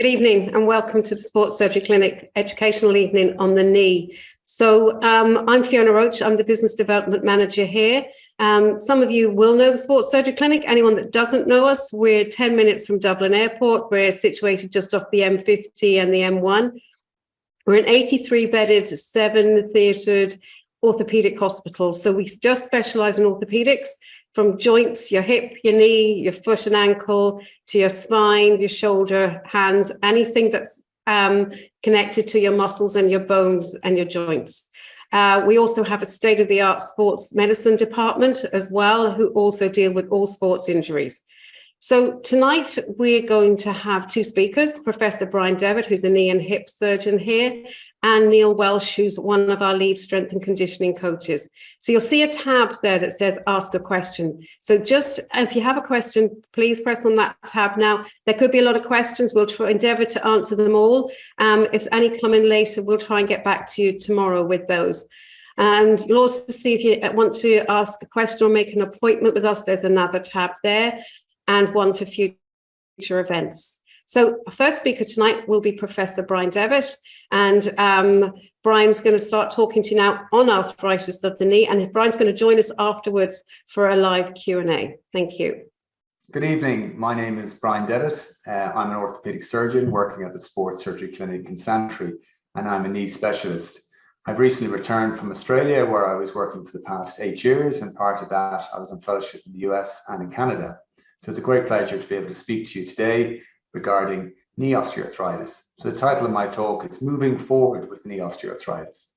Good evening and welcome to the Sports Surgery Clinic Educational Evening on the Knee. So I'm Fiona Roach, I'm the Business Development Manager here. Some of you will know the Sports Surgery Clinic. Anyone that doesn't know us, we're 10 minutes from Dublin Airport. We're situated just off the M50 and the M1. We're an 83-bedded, 7-theatred orthopaedic hospital. So we just specialise in orthopaedics, from joints, your hip, your knee, your foot and ankle, to your spine, your shoulder, hands, anything that's connected to your muscles and your bones and your joints. We also have a state-of-the-art sports medicine department as well, who also deal with all sports injuries. So tonight we're going to have two speakers, Professor Brian Devitt, who's a knee and hip surgeon here, and Neil Welch, who's one of our lead strength and conditioning coaches. So you'll see a tab there that says ask a question. So just if you have a question, please press on that tab now. There could be a lot of questions. We'll endeavour to answer them all. If any come in later, we'll try and get back to you tomorrow with those. And you'll also see if you want to ask a question or make an appointment with us, there's another tab there, and one for future events. So our first speaker tonight will be Professor Brian Devitt, and Brian's going to start talking to you now on arthritis of the knee, and Brian's going to join us afterwards for a live Q&A. Thank you. Good evening. My name is Brian Devitt. I'm an orthopaedic surgeon working at the Sports Surgery Clinic in Santry, and I'm a knee specialist. I've recently returned from Australia, where I was working for the past 8 years, and part of that I was on fellowship in the US and in Canada. So it's a great pleasure to be able to speak to you today regarding knee osteoarthritis. So the title of my talk is Moving Forward with Knee Osteoarthritis.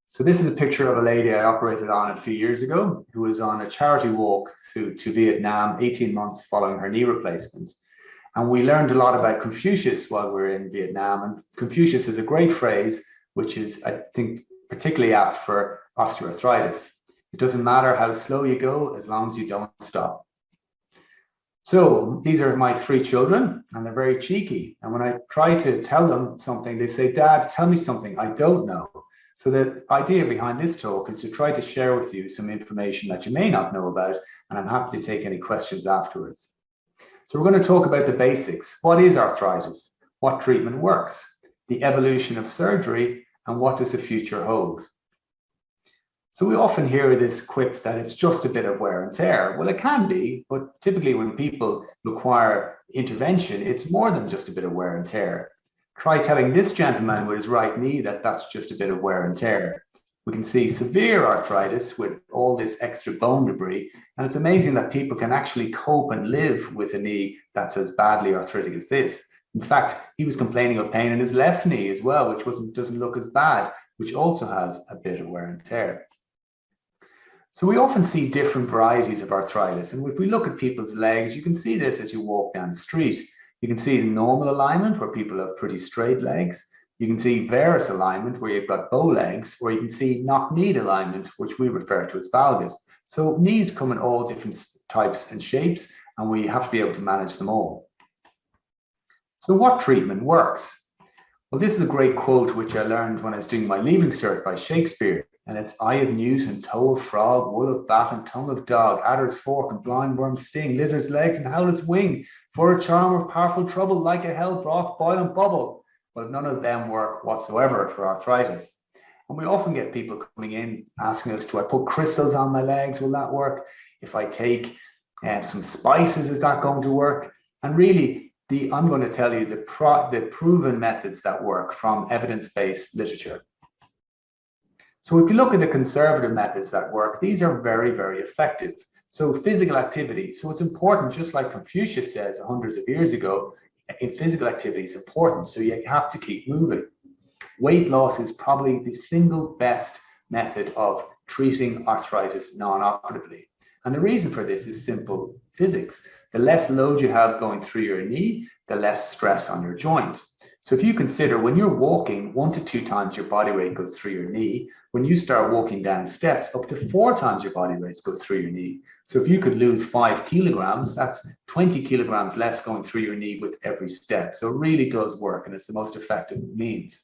So this is a picture of a lady I operated on a few years ago who was on a charity walk to Vietnam 18 months following her knee replacement. And we learned a lot about Confucius while we were in Vietnam. And Confucius is a great phrase, which is, I think, particularly apt for osteoarthritis. It doesn't matter how slow you go as long as you don't stop. So these are my 3 children, and they're very cheeky. And when I try to tell them something, they say, "Dad, tell me something I don't know." So the idea behind this talk is to try to share with you some information that you may not know about, and I'm happy to take any questions afterwards. So we're going to talk about the basics. What is arthritis? What treatment works? The evolution of surgery, and what does the future hold? So we often hear this quip that it's just a bit of wear and tear. Well, it can be, but typically when people require intervention, it's more than just a bit of wear and tear. Try telling this gentleman with his right knee that that's just a bit of wear and tear. We can see severe arthritis with all this extra bone debris, and it's amazing that people can actually cope and live with a knee that's as badly arthritic as this. In fact, he was complaining of pain in his left knee as well, which doesn't look as bad, which also has a bit of wear and tear. So we often see different varieties of arthritis, and if we look at people's legs, you can see this as you walk down the street. You can see the normal alignment, where people have pretty straight legs. You can see varus alignment, where you've got bow legs, or you can see knock-kneed alignment, which we refer to as valgus. So knees come in all different types and shapes, and we have to be able to manage them all. So what treatment works? Well, this is a great quote which I learned when I was doing my leaving cert by Shakespeare. And it's eye of newt and toe of frog, wool of bat and tongue of dog, adder's fork and blind worm's sting, lizard's legs and howlet's wing, for a charm of powerful trouble, like a hell broth, boil and bubble. Well, none of them work whatsoever for arthritis. And we often get people coming in asking us, do I put crystals on my legs? Will that work? If I take some spices, is that going to work? And really, I'm going to tell you the proven methods that work from evidence-based literature. So if you look at the conservative methods that work, these are very, very effective. So physical activity. So it's important, just like Confucius says hundreds of years ago, in physical activity is important. So you have to keep moving. Weight loss is probably the single best method of treating arthritis non-operatively. And the reason for this is simple physics. The less load you have going through your knee, the less stress on your joint. So if you consider when you're walking, 1 to 2 times your body weight goes through your knee. When you start walking down steps, up to 4 times your body weight goes through your knee. So if you could lose 5 kilograms, that's 20 kilograms less going through your knee with every step. So it really does work, and it's the most effective means.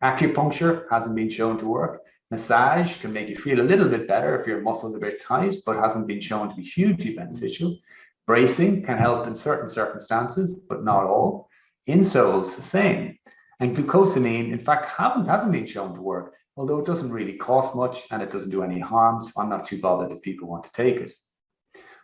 Acupuncture hasn't been shown to work. Massage can make you feel a little bit better if your muscles are a bit tight, but hasn't been shown to be hugely beneficial. Bracing can help in certain circumstances, but not all. Insoles, the same. And glucosamine, in fact, hasn't been shown to work, although it doesn't really cost much and it doesn't do any harm. So I'm not too bothered if people want to take it.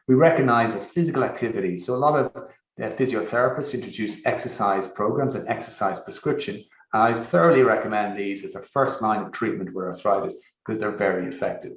We recognize that physical activity, so a lot of physiotherapists introduce exercise programs and exercise prescription. I thoroughly recommend these as a first line of treatment with arthritis because they're very effective.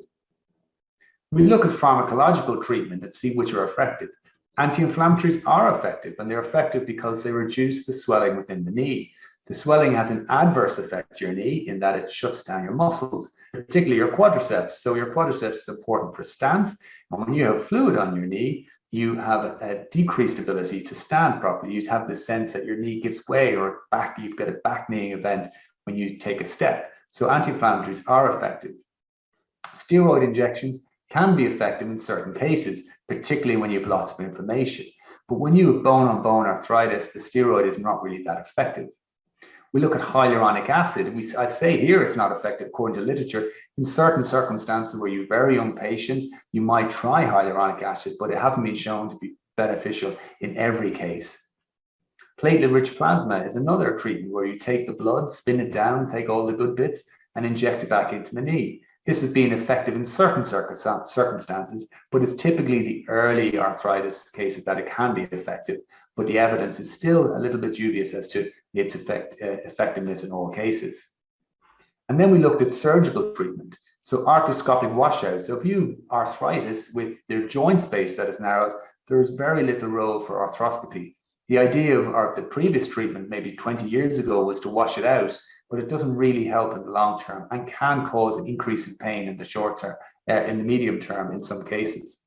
We look at pharmacological treatment and see which are effective. Anti-inflammatories are effective, and they're effective because they reduce the swelling within the knee. The swelling has an adverse effect to your knee in that it shuts down your muscles, particularly your quadriceps. So your quadriceps is important for stance. And when you have fluid on your knee, you have a decreased ability to stand properly. You have the sense that your knee gives way, or you've got a back kneeing event when you take a step. So anti-inflammatories are effective. Steroid injections can be effective in certain cases, particularly when you have lots of inflammation. But when you have bone-on-bone arthritis, the steroid is not really that effective. We look at hyaluronic acid. I say here it's not effective according to literature. In certain circumstances where you have very young patients, you might try hyaluronic acid, but it hasn't been shown to be beneficial in every case. Platelet-rich plasma is another treatment where you take the blood, spin it down, take all the good bits, and inject it back into the knee. This has been effective in certain circumstances, but it's typically the early arthritis cases that it can be effective, but the evidence is still a little bit dubious as to its effectiveness in all cases. And then we looked at surgical treatment. So arthroscopic washout. So if you have arthritis with their joint space that is narrowed, there is very little role for arthroscopy. The idea of the previous treatment maybe 20 years ago was to wash it out, but it doesn't really help in the long term and can cause an increase in pain in the short term, in the medium term in some cases.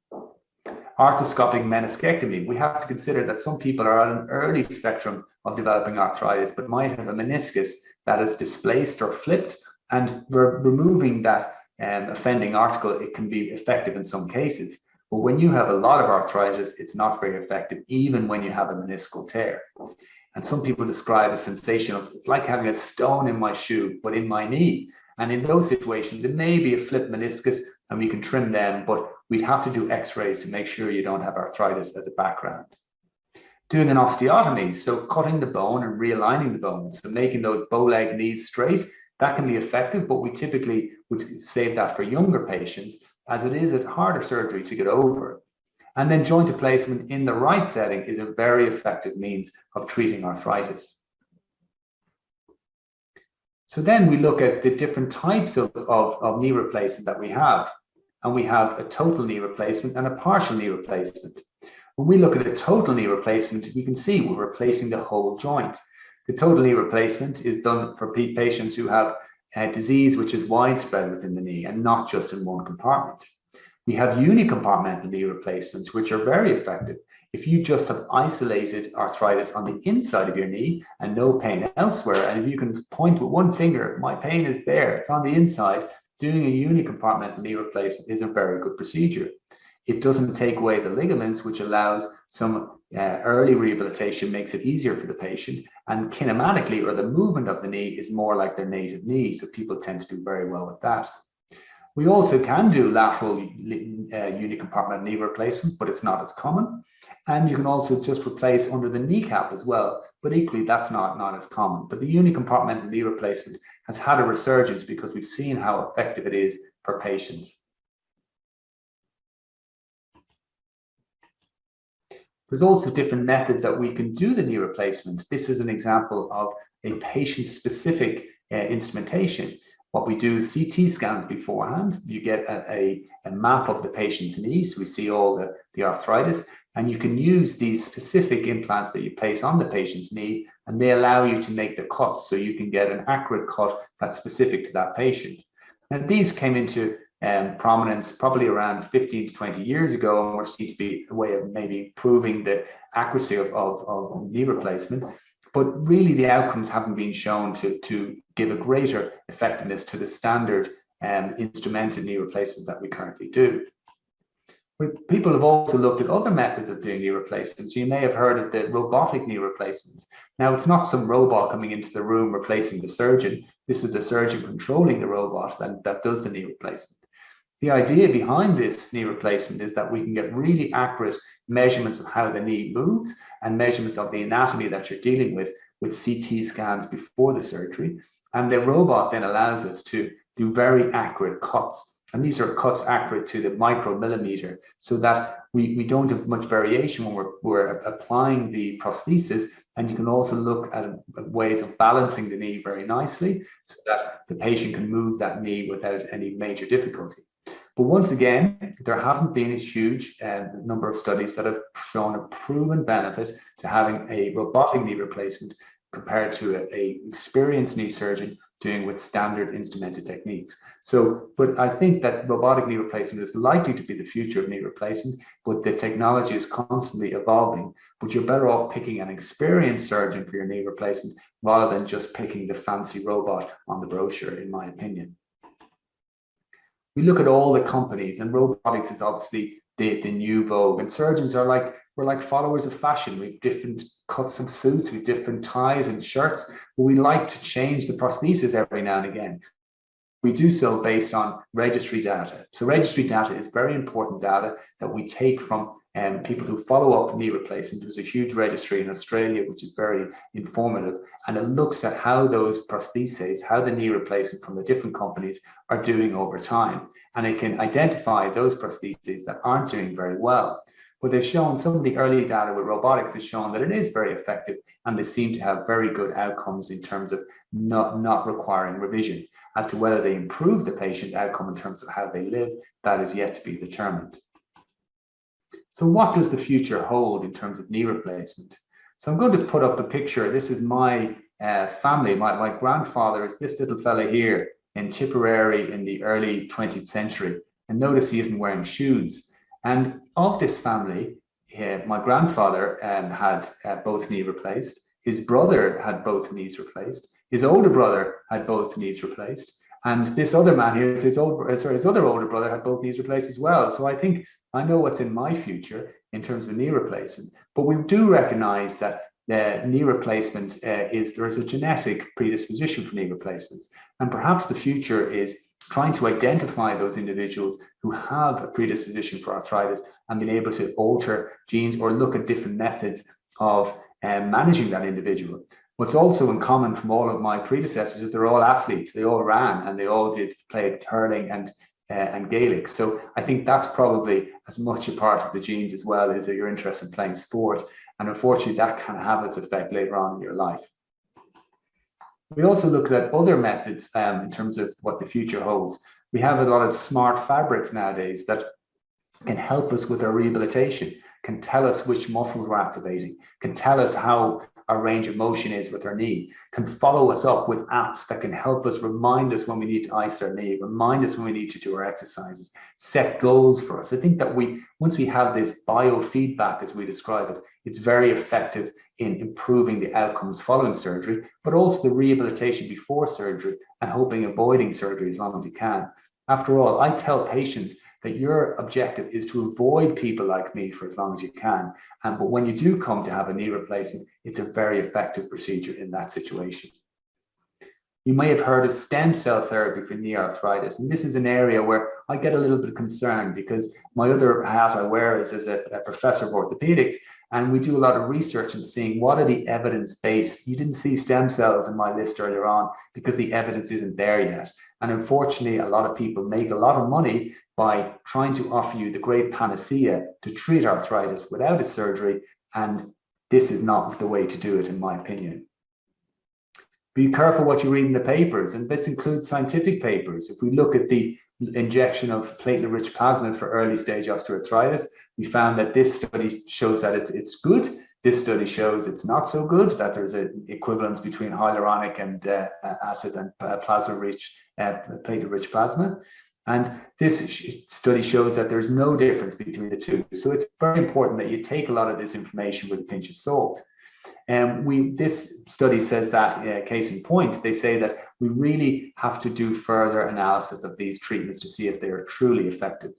Arthroscopic meniscectomy. We have to consider that some people are at an early spectrum of developing arthritis, but might have a meniscus that is displaced or flipped, and removing that offending article, it can be effective in some cases. But when you have a lot of arthritis, it's not very effective, even when you have a meniscal tear. And some people describe a sensation of, it's like having a stone in my shoe, but in my knee. And in those situations, it may be a flipped meniscus, and we can trim them, but we'd have to do x-rays to make sure you don't have arthritis as a background. Doing an osteotomy, so cutting the bone and realigning the bone, so making those bow-leg knees straight, that can be effective, but we typically would save that for younger patients, as it is a harder surgery to get over. And then joint replacement in the right setting is a very effective means of treating arthritis. So then we look at the different types of knee replacement that we have. And we have a total knee replacement and a partial knee replacement. When we look at a total knee replacement, we can see we're replacing the whole joint. The total knee replacement is done for patients who have a disease which is widespread within the knee and not just in one compartment. We have unicompartmental knee replacements, which are very effective. If you just have isolated arthritis on the inside of your knee and no pain elsewhere, and if you can point with one finger, my pain is there, it's on the inside, doing a unicompartmental knee replacement is a very good procedure. It doesn't take away the ligaments, which allows some early rehabilitation, makes it easier for the patient, and kinematically, or the movement of the knee, is more like their native knee, so people tend to do very well with that. We also can do lateral unicompartmental knee replacement, but it's not as common. And you can also just replace under the kneecap as well, but equally that's not as common. But the unicompartmental knee replacement has had a resurgence because we've seen how effective it is for patients. There's also different methods that we can do the knee replacement. This is an example of a patient-specific instrumentation. What we do is CT scans beforehand. You get a map of the patient's knees. We see all the arthritis, and you can use these specific implants that you place on the patient's knee, and they allow you to make the cuts so you can get an accurate cut that's specific to that patient. Now, these came into prominence probably around 15 to 20 years ago, and were seen to be a way of maybe improving the accuracy of knee replacement. But really, the outcomes haven't been shown to give a greater effectiveness to the standard instrumented knee replacements that we currently do. But people have also looked at other methods of doing knee replacements. You may have heard of the robotic knee replacements. Now, it's not some robot coming into the room replacing the surgeon. This is the surgeon controlling the robot that does the knee replacement. The idea behind this knee replacement is that we can get really accurate measurements of how the knee moves and measurements of the anatomy that you're dealing with CT scans before the surgery. And the robot then allows us to do very accurate cuts. And these are cuts accurate to the micromillimeter, so that we don't have much variation when we're applying the prosthesis. And you can also look at ways of balancing the knee very nicely so that the patient can move that knee without any major difficulty. But once again, there haven't been a huge number of studies that have shown a proven benefit to having a robotic knee replacement compared to an experienced knee surgeon doing with standard instrumented techniques. So, but I think that robotic knee replacement is likely to be the future of knee replacement, but the technology is constantly evolving. But you're better off picking an experienced surgeon for your knee replacement rather than just picking the fancy robot on the brochure, in my opinion. We look at all the companies, and robotics is obviously the new vogue, and surgeons are like, we're like followers of fashion. We have different cuts of suits, we have different ties and shirts, but we like to change the prosthesis every now and again. We do so based on registry data. So registry data is very important data that we take from people who follow up knee replacement. There's a huge registry in Australia, which is very informative, and it looks at how those prostheses, how the knee replacement from the different companies are doing over time. And it can identify those prostheses that aren't doing very well. But they've shown, some of the early data with robotics has shown that it is very effective, and they seem to have very good outcomes in terms of not requiring revision. As to whether they improve the patient outcome in terms of how they live, that is yet to be determined. So what does the future hold in terms of knee replacement? So I'm going to put up a picture. This is my family. My grandfather is this little fella here in Tipperary in the early 20th century. And notice he isn't wearing shoes. And of this family, my grandfather had both knees replaced. His brother had both knees replaced. His older brother had both knees replaced. And this other man here, his other older brother had both knees replaced as well. So I think I know what's in my future in terms of knee replacement. But we do recognize that knee replacement there is a genetic predisposition for knee replacements. And perhaps the future is trying to identify those individuals who have a predisposition for arthritis and being able to alter genes or look at different methods of managing that individual. What's also in common from all of my predecessors is they're all athletes. They all ran and they all played hurling and Gaelic. So I think that's probably as much a part of the genes as well as your interest in playing sport. And unfortunately, that can have its effect later on in your life. We also looked at other methods in terms of what the future holds. We have a lot of smart fabrics nowadays that can help us with our rehabilitation, can tell us which muscles we're activating, can tell us how our range of motion is with our knee, can follow us up with apps that can help us, remind us when we need to ice our knee, remind us when we need to do our exercises, set goals for us. I think that once we have this biofeedback, as we describe it, it's very effective in improving the outcomes following surgery, but also the rehabilitation before surgery and hoping avoiding surgery as long as you can. After all, I tell patients that your objective is to avoid people like me for as long as you can. But when you do come to have a knee replacement, it's a very effective procedure in that situation. You may have heard of stem cell therapy for knee arthritis. And this is an area where I get a little bit concerned because my other hat I wear is as a professor of orthopedics. And we do a lot of research in seeing what are the evidence-based. You didn't see stem cells in my list earlier on because the evidence isn't there yet. And unfortunately, a lot of people make a lot of money by trying to offer you the great panacea to treat arthritis without a surgery. And this is not the way to do it, in my opinion. Be careful what you read in the papers, and this includes scientific papers. If we look at the injection of platelet-rich plasma for early-stage osteoarthritis, we found that this study shows that it's good. This study shows it's not so good, that there's an equivalence between hyaluronic and acid and plasma-rich, platelet-rich plasma. And this study shows that there's no difference between the two. So it's very important that you take a lot of this information with a pinch of salt. This study says that, case in point, they say that we really have to do further analysis of these treatments to see if they are truly effective.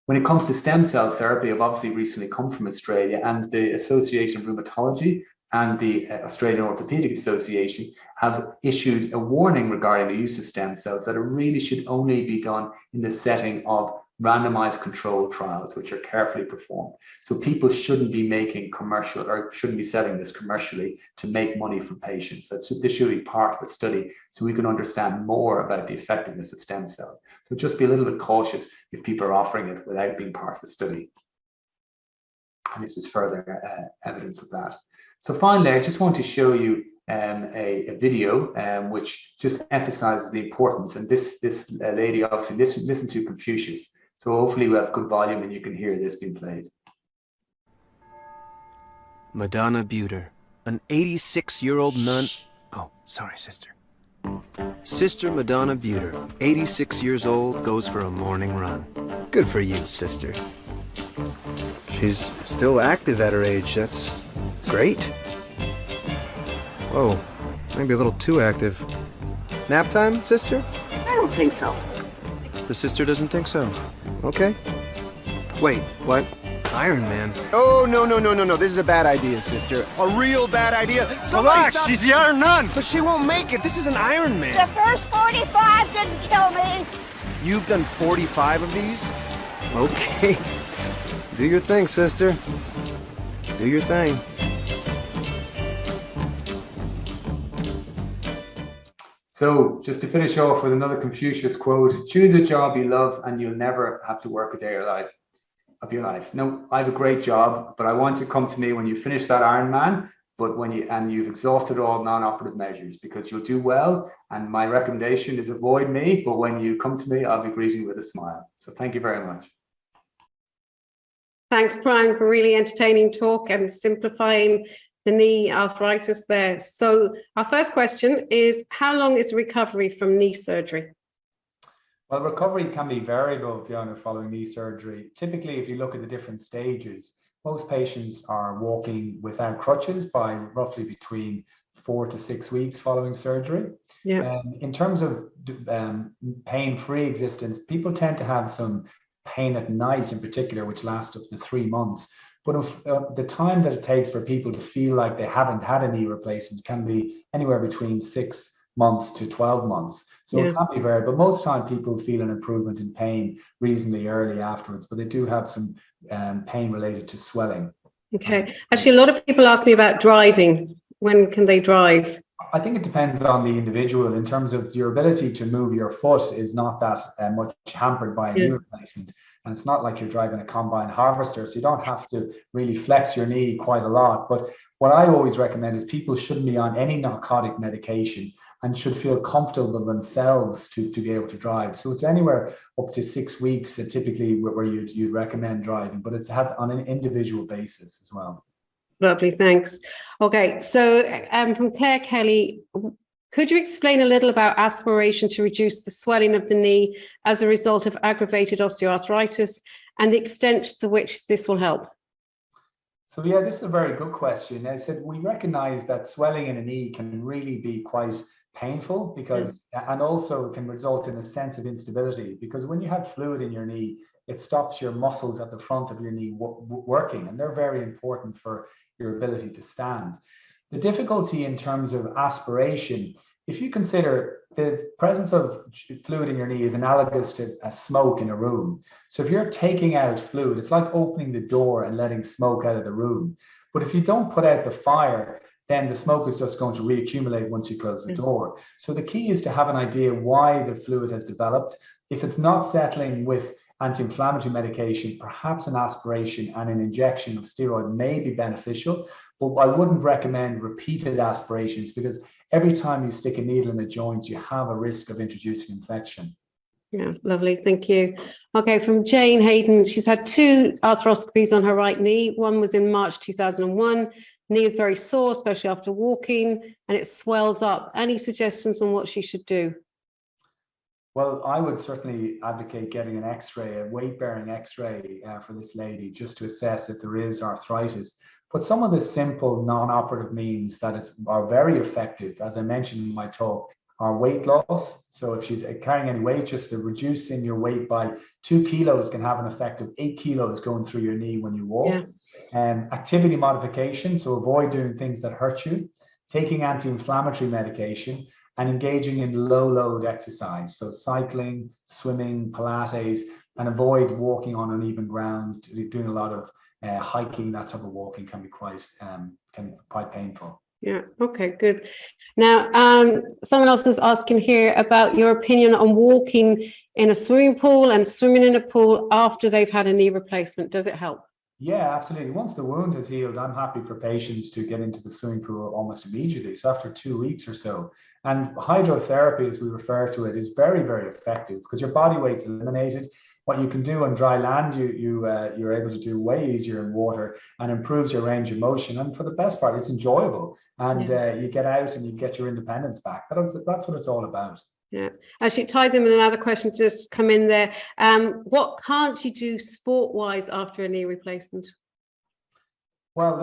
When it comes to stem cell therapy, I've obviously recently come from Australia, and the Association of Rheumatology and the Australian Orthopaedic Association have issued a warning regarding the use of stem cells, that it really should only be done in the setting of randomized control trials, which are carefully performed. So people shouldn't be making commercial or shouldn't be selling this commercially to make money from patients. This should be part of the study so we can understand more about the effectiveness of stem cells. So just be a little bit cautious if people are offering it without being part of the study. And this is further evidence of that. So finally, I just want to show you a video which just emphasizes the importance. And this lady obviously listened to Confucius. So hopefully we have good volume and you can hear this being played. Madonna Buter, an 86-year-old nun. Oh, sorry, sister. Sister Madonna Buter, 86 years old, goes for a morning run. Good for you, sister. She's still active at her age. That's great. Whoa, maybe a little too active. Nap time, sister? I don't think so. The sister doesn't think so. Okay. Wait, what? Iron Man? Oh, no. This is a bad idea, sister. A real bad idea. Relax, she's the Iron Nun. But she won't make it. This is an Iron Man. The first 45 didn't kill me. You've done 45 of these? Okay. Do your thing, sister. Do your thing. So just to finish off with another Confucius quote, choose a job you love and you'll never have to work a day of your life. No, I have a great job, but I want you to come to me when you finish that Ironman, but you've exhausted all non-operative measures, because you'll do well. And my recommendation is avoid me, but when you come to me, I'll be greeting you with a smile. So thank you very much. Thanks, Brian, for really entertaining talk and simplifying the knee arthritis there. So our first question is, how long is recovery from knee surgery? Well, recovery can be variable, Fiona, following knee surgery. Typically, if you look at the different stages, most patients are walking without crutches by roughly between 4 to 6 weeks following surgery. Yeah. In terms of pain-free existence, people tend to have some pain at night in particular, which lasts up to 3 months. But the time that it takes for people to feel like they haven't had a knee replacement can be anywhere between 6 months to 12 months. So it can be varied, but most time people feel an improvement in pain reasonably early afterwards, but they do have some pain related to swelling. Okay. Actually, a lot of people ask me about driving. When can they drive? I think it depends on the individual. In terms of your ability to move your foot is not that much hampered by a knee replacement. And it's not like you're driving a combine harvester, so you don't have to really flex your knee quite a lot. But what I always recommend is people shouldn't be on any narcotic medication and should feel comfortable themselves to be able to drive. So it's anywhere up to 6 weeks typically where you'd recommend driving, but it's on an individual basis as well. Lovely, thanks. Okay, so from Claire Kelly, could you explain a little about aspiration to reduce the swelling of the knee as a result of aggravated osteoarthritis and the extent to which this will help? So yeah, this is a very good question. As I said, we recognize that swelling in a knee can really be quite painful because, and also can result in a sense of instability, because when you have fluid in your knee, it stops your muscles at the front of your knee working, and they're very important for your ability to stand. The difficulty in terms of aspiration, if you consider the presence of fluid in your knee is analogous to a smoke in a room. So if you're taking out fluid, it's like opening the door and letting smoke out of the room. But if you don't put out the fire, then the smoke is just going to reaccumulate once you close the door. So the key is to have an idea why the fluid has developed. If it's not settling with anti-inflammatory medication, perhaps an aspiration and an injection of steroid may be beneficial, but I wouldn't recommend repeated aspirations, because every time you stick a needle in a joint, you have a risk of introducing infection. Yeah, lovely, thank you. Okay, from Jane Hayden, she's had 2 arthroscopies on her right knee. One was in March 2001. Knee is very sore, especially after walking, and it swells up. Any suggestions on what she should do? Well, I would certainly advocate getting an X-ray, a weight-bearing X-ray for this lady, just to assess if there is arthritis. But some of the simple non-operative means that are very effective, as I mentioned in my talk, are weight loss. So if she's carrying any weight, just to reducing your weight by 2 kilos can have an effect of 8 kilos going through your knee when you walk. Activity modification, so avoid doing things that hurt you, taking anti-inflammatory medication, and engaging in low load exercise. So cycling, swimming, Pilates, and avoid walking on uneven ground. Doing a lot of hiking, that type of walking can be quite painful. Yeah. Okay, good. Now, someone else was asking here about your opinion on walking in a swimming pool and swimming in a pool after they've had a knee replacement. Does it help? Yeah, absolutely. Once the wound is healed, I'm happy for patients to get into the swimming pool almost immediately. So after 2 weeks or so. And hydrotherapy, as we refer to it, is very, very effective because your body weight's eliminated. What you can do on dry land, you're able to do way easier in water, and improves your range of motion. And for the best part, it's enjoyable. And you get out and you get your independence back. That's what it's all about. Yeah, actually, it ties in with another question just come in there. What can't you do sport-wise after a knee replacement? Well,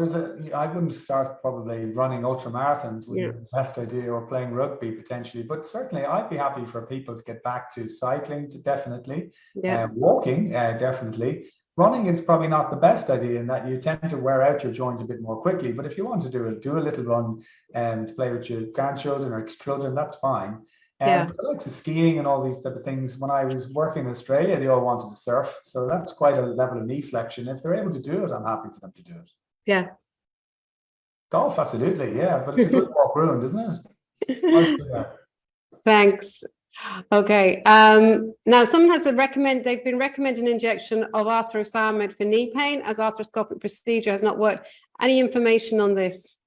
I wouldn't start probably running ultra marathons would be the best idea, or playing rugby potentially, but certainly I'd be happy for people to get back to cycling, definitely, walking, definitely. Running is probably not the best idea in that you tend to wear out your joint a bit more quickly, but if you want to do a little run to play with your grandchildren or children, that's fine. But I like to skiing and all these type of things. When I was working in Australia, they all wanted to surf. So that's quite a level of knee flexion. If they're able to do it, I'm happy for them to do it. Yeah. Golf, absolutely. Yeah. But it's a good walk round, isn't it? Thanks. Okay. Now, someone has they've been recommending injection of arthrosamid for knee pain as arthroscopic procedure has not worked. Any information on this?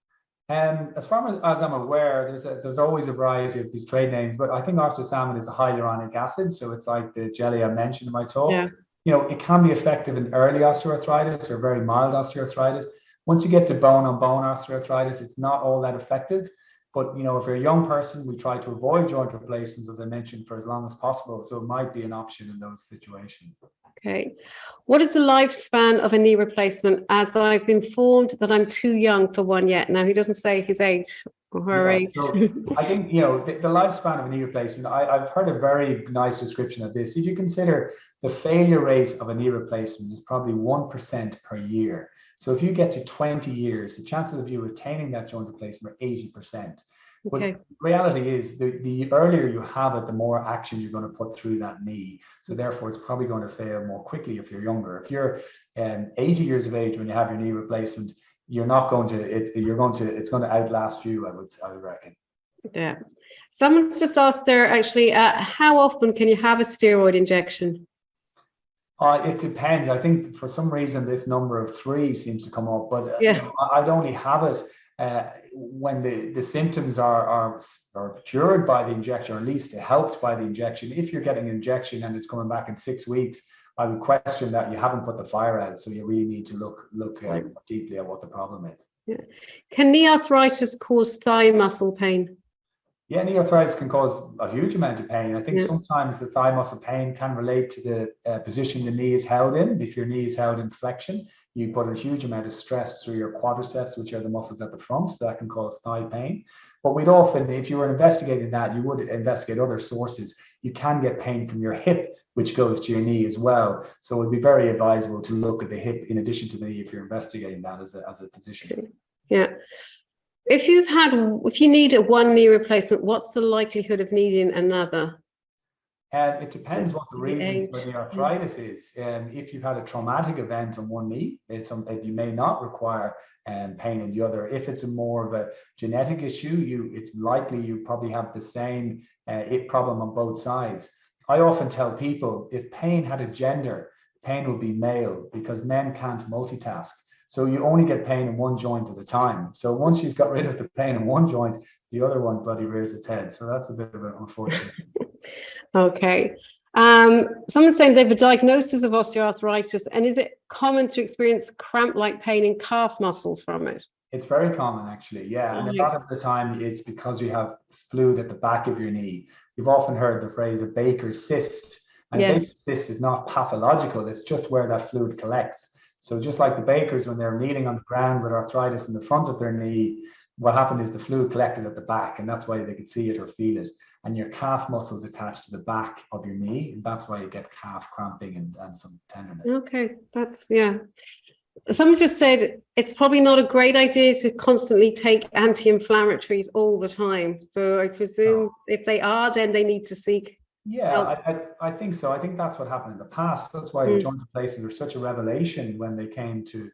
As far as I'm aware, there's always a variety of these trade names, but I think arthrosamid is a hyaluronic acid, so it's like the jelly I mentioned in my talk. Yeah. You know, it can be effective in early osteoarthritis or very mild osteoarthritis. Once you get to bone-on-bone osteoarthritis, it's not all that effective. But, you know, if you're a young person, we try to avoid joint replacements, as I mentioned, for as long as possible. So it might be an option in those situations. Okay. What is the lifespan of a knee replacement? As I've been informed that I'm too young for one yet. Now, he doesn't say his age or her age. So I think, you know, the lifespan of a knee replacement, I've heard a very nice description of this. If you consider the failure rate of a knee replacement is probably 1% per year. So if you get to 20 years, the chances of you retaining that joint replacement are 80%. But the reality is the earlier you have it, the more action you're going to put through that knee. So therefore, it's probably going to fail more quickly if you're younger. If you're 80 years of age when you have your knee replacement, it's going to outlast you, I would reckon. Yeah. Someone's just asked there actually, how often can you have a steroid injection? It depends. I think for some reason this number of 3 seems to come up, but you know, I'd only have it when the symptoms are cured by the injection, or at least helped by the injection. If you're getting an injection and it's coming back in 6 weeks, I would question that you haven't put the fire out. So you really need to look deeply at what the problem is. Yeah. Can knee arthritis cause thigh muscle pain? Yeah, knee arthritis can cause a huge amount of pain. I think sometimes the thigh muscle pain can relate to the position the knee is held in. If your knee is held in flexion, you put a huge amount of stress through your quadriceps, which are the muscles at the front, so that can cause thigh pain. But we'd often, if you were investigating that, you would investigate other sources. You can get pain from your hip, which goes to your knee as well. So it would be very advisable to look at the hip in addition to the knee if you're investigating that as a physician. Yeah. If you need a one knee replacement, what's the likelihood of needing another? It depends what the reason for the arthritis is. If you've had a traumatic event on one knee, you may not require pain in the other. If it's more of a genetic issue, it's likely you probably have the same problem on both sides. I often tell people if pain had a gender, pain would be male, because men can't multitask. So you only get pain in one joint at a time. So once you've got rid of the pain in one joint, the other one bloody rears its head. So that's a bit of an unfortunate. Okay. Someone's saying they have a diagnosis of osteoarthritis, and is it common to experience cramp-like pain in calf muscles from it? It's very common, actually. Yeah, and a lot of the time it's because you have fluid at the back of your knee. You've often heard the phrase a Baker's cyst, and a Baker's cyst is not pathological. It's just where that fluid collects. So just like the Bakers, when they're kneeling on the ground with arthritis in the front of their knee, what happened is the fluid collected at the back, and that's why they could see it or feel it. And your calf muscles attached to the back of your knee, and that's why you get calf cramping and some tenderness. Okay, someone's just said it's probably not a great idea to constantly take anti-inflammatories all the time. So I presume if they are, then they need to seek Yeah, Well, I think so. I think that's what happened in the past. That's why joint replacement was such a revelation when they came to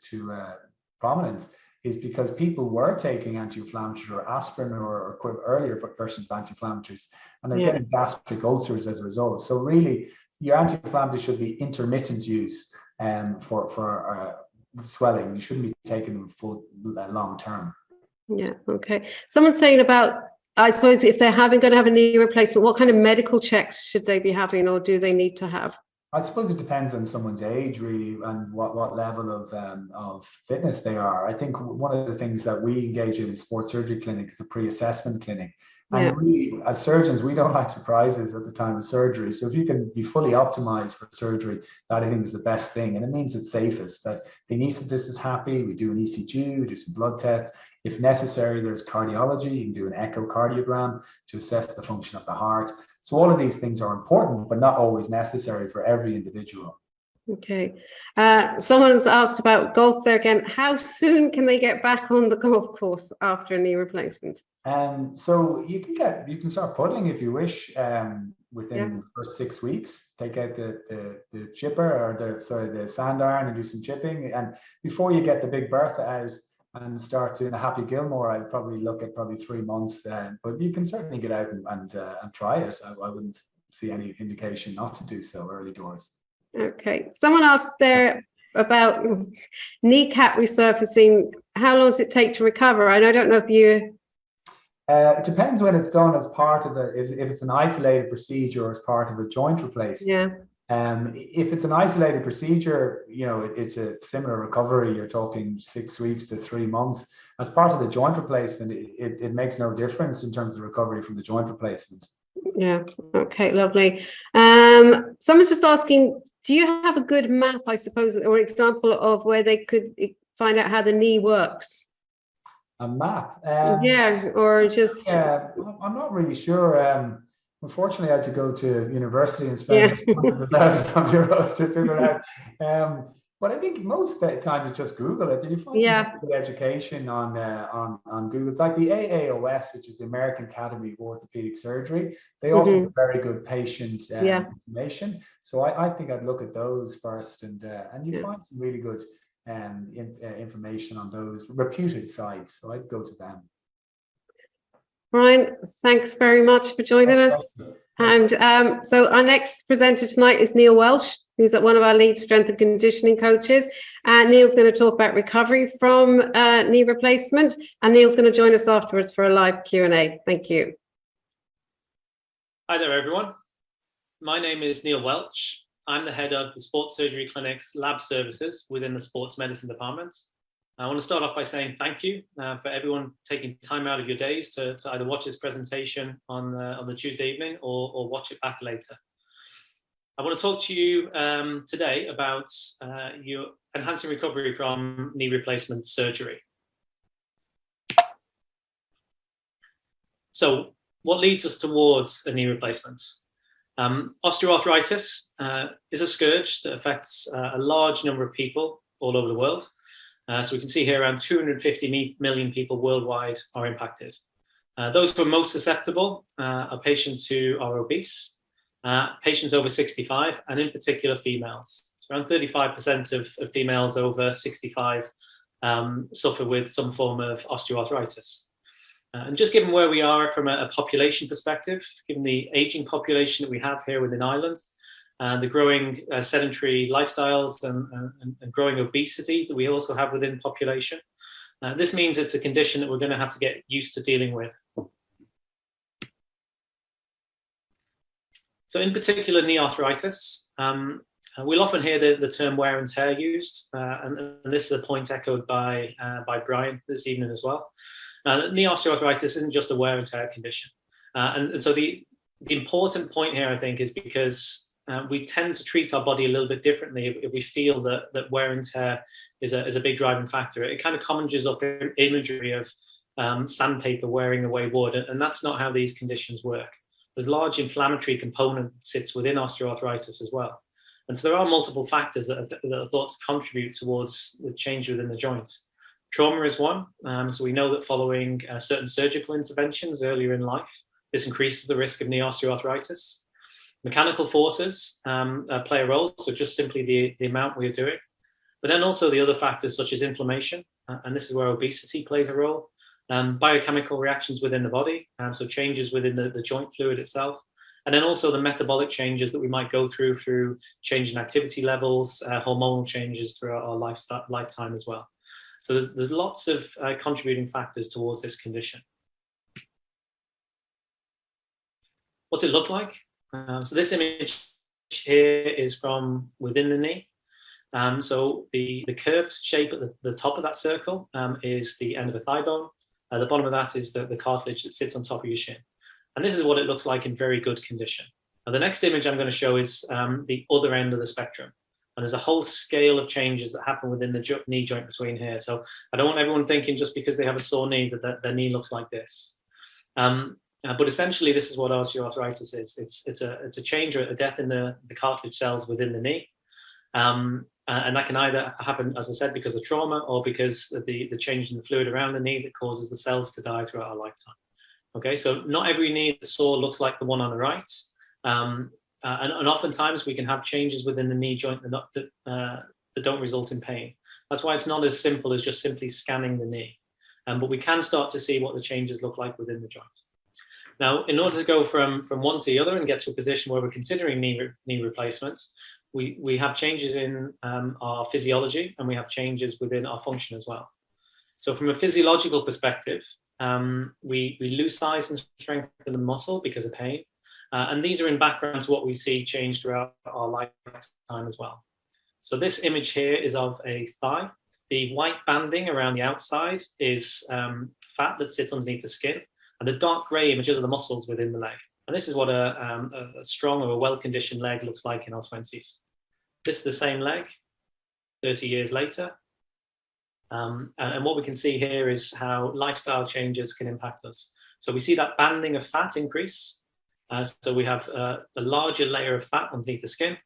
prominence, is because people were taking anti-inflammatory or aspirin or earlier versions of anti-inflammatories, and they're yeah. getting gastric ulcers as a result. So really, your anti-inflammatory should be intermittent use for swelling. You shouldn't be taking them full long term. Yeah, okay. Someone's saying about, I suppose, if they're going to have a knee replacement, what kind of medical checks should they be having, or do they need to have? I suppose it depends on someone's age, really, and what level of fitness they are. I think one of the things that we engage in sports surgery clinic is a pre-assessment clinic. Yeah. And really, as surgeons, we don't like surprises at the time of surgery. So if you can be fully optimized for surgery, that I think is the best thing. And it means it's safest, that the anesthetist is happy. We do an ECG, we do some blood tests. If necessary, there's cardiology. You can do an echocardiogram to assess the function of the heart. So all of these things are important, but not always necessary for every individual. Okay. Someone's asked about golf there again. How soon can they get back on the golf course after a knee replacement? So you can start pudding if you wish within the first 6 weeks. Take out the chipper or the sand iron and do some chipping. And before you get the big Bertha out and start doing a Happy Gilmore, I'd probably look at 3 months. But you can certainly get out and try it. I wouldn't see any indication not to do so early doors. Okay. Someone asked there about kneecap resurfacing. How long does it take to recover? And I don't know if you... It depends when it's done as part of if it's an isolated procedure or as part of a joint replacement. Yeah. If it's an isolated procedure, it's a similar recovery. You're talking 6 weeks to 3 months. As part of the joint replacement, it makes no difference in terms of recovery from the joint replacement. Yeah. Okay. Lovely. Someone's just asking, do you have a good map, I suppose, or example of where they could find out how the knee works? A map? Or just... Yeah, I'm not really sure. Unfortunately, I had to go to university and spend hundreds of thousands of euros to figure it out. But I think most times it's just Google it. And you find some good education on Google. It's like the AAOS, which is the American Academy of Orthopaedic Surgery. They offer very good patient information. So I think I'd look at those first, and you find some really good information on those reputed sites. So I'd go to them. Brian, thanks very much for joining us. And so our next presenter tonight is Neil Welch, who's one of our lead strength and conditioning coaches. And Neil's going to talk about recovery from knee replacement. And Neil's going to join us afterwards for a live Q&A. Thank you. Hi there, everyone. My name is Neil Welch. I'm the head of the Sports Surgery Clinic's lab services within the Sports Medicine Department. I want to start off by saying thank you for everyone taking time out of your days to either watch this presentation on the Tuesday evening or watch it back later. I want to talk to you today about your enhancing recovery from knee replacement surgery. So what leads us towards a knee replacement? Osteoarthritis is a scourge that affects a large number of people all over the world. So we can see here around 250 million people worldwide are impacted. Those who are most susceptible are patients who are obese, patients over 65, and in particular females. So around 35% of females over 65 suffer with some form of osteoarthritis. And just given where we are from a population perspective, given the aging population that we have here within Ireland, and the growing sedentary lifestyles and growing obesity that we also have within the population. This means it's a condition that we're going to have to get used to dealing with. So in particular, knee arthritis, we'll often hear the term wear and tear used, and this is a point echoed by Brian this evening as well. Knee osteoarthritis isn't just a wear and tear condition. And so the important point here, I think, is because we tend to treat our body a little bit differently if we feel that wear and tear is a big driving factor. It kind of conjures up imagery of sandpaper wearing away wood, and that's not how these conditions work. There's a large inflammatory component that sits within osteoarthritis as well. And so there are multiple factors that are thought to contribute towards the change within the joints. Trauma is one. So we know that following certain surgical interventions earlier in life, this increases the risk of knee osteoarthritis. Mechanical forces play a role, so just simply the amount we're doing. But then also the other factors such as inflammation, and this is where obesity plays a role, biochemical reactions within the body, so changes within the joint fluid itself, and then also the metabolic changes that we might go through change in activity levels, hormonal changes throughout our lifetime as well. So there's lots of contributing factors towards this condition. What's it look like? So this image here is from within the knee. So the curved shape at the top of that circle is the end of the thigh bone. The bottom of that is the cartilage that sits on top of your shin. And this is what it looks like in very good condition. Now, the next image I'm going to show is the other end of the spectrum. And there's a whole scale of changes that happen within the knee joint between here. So I don't want everyone thinking just because they have a sore knee that their knee looks like this. But essentially, this is what osteoarthritis is. It's a change or a death in the cartilage cells within the knee. And that can either happen, as I said, because of trauma or because of the change in the fluid around the knee that causes the cells to die throughout our lifetime. Okay, so not every knee sore looks like the one on the right. And oftentimes we can have changes within the knee joint that don't result in pain. That's why it's not as simple as just simply scanning the knee. But we can start to see what the changes look like within the joint. Now, in order to go from one to the other and get to a position where we're considering knee replacements, we have changes in our physiology and we have changes within our function as well. So from a physiological perspective, we lose size and strengthen the muscle because of pain. And these are in background to what we see change throughout our lifetime as well. So this image here is of a thigh. The white banding around the outside is fat that sits underneath the skin. And the dark gray images are the muscles within the leg. And this is what a strong or a well-conditioned leg looks like in our 20s. This is the same leg 30 years later. And what we can see here is how lifestyle changes can impact us. So we see that banding of fat increase. So we have a larger layer of fat underneath the skin.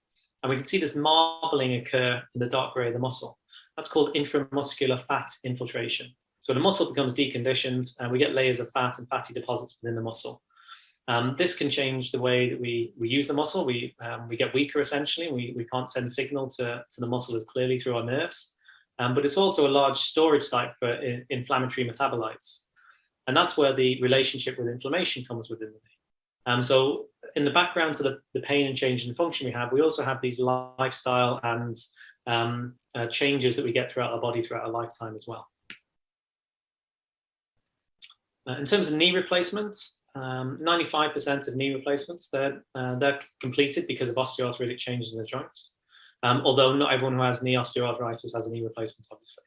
And we can see this marbling occur in the dark gray of the muscle. That's called intramuscular fat infiltration. So the muscle becomes deconditioned and we get layers of fat and fatty deposits within the muscle. This can change the way that we use the muscle. We get weaker essentially. We can't send a signal to the muscle as clearly through our nerves. But it's also a large storage site for inflammatory metabolites. And that's where the relationship with inflammation comes within the knee. So in the background to the pain and change in function we also have these lifestyle and changes that we get throughout our body throughout our lifetime as well. In terms of knee replacements, 95% of knee replacements, they're completed because of osteoarthritic changes in the joints. Although not everyone who has knee osteoarthritis has a knee replacement, obviously.